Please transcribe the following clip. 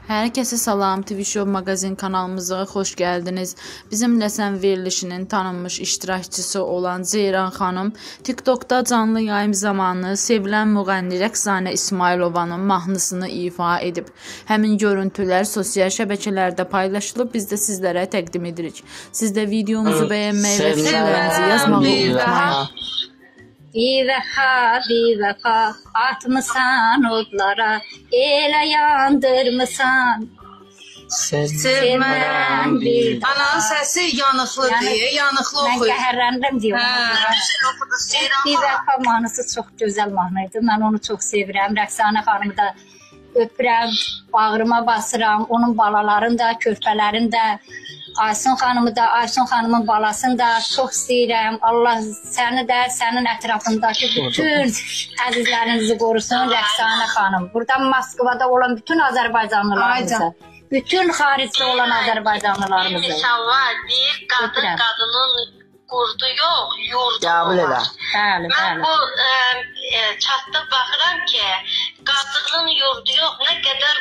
Herkese salam, TV Show magazin kanalımıza hoş geldiniz. Bizimlə sən verilişinin tanınmış iştirakçısı olan Ceyran xanım TikTok'da canlı yayım zamanı sevilən müğənni Rəqsanə İsmailovanın mahnısını ifa edib. Həmin görüntülər sosial şəbəkələrdə paylaşılıb, biz də sizlərə təqdim edirik. Siz də videomuzu bəyənməyi və fikirlərinizi yazmağı unutmayın. Bir vəfa atmısan odlara, elə yandırmısan. Sevmən bir daha. Ananın səsi yanıqlı deyə, yanıqlı oxuyur. Mən qəhərləndim deyəm. Bir vəfa mahnısı çox gözəl mahnıydı. Mən onu çox sevirəm. Rəqsanə xanımı da öpürəm, bağrıma basıram. Onun balalarını da, körpələrini də. Aysun xanımı da, Aysun xanımın balasını da çox istəyirəm. Allah səni də, sənin ətrafındakı bütün əzizlərinizi qorusun Rəqsanə xanım. Buradan Moskvada olan bütün Azərbaycanlılarımızı, bütün xaricdə olan Azərbaycanlılarımızı. İnsanlar deyir, qadın qadının qurdu yox, yurdu var. Bəli, mən bu çatda baxıram ki, qadının yurdu yox, nə qədər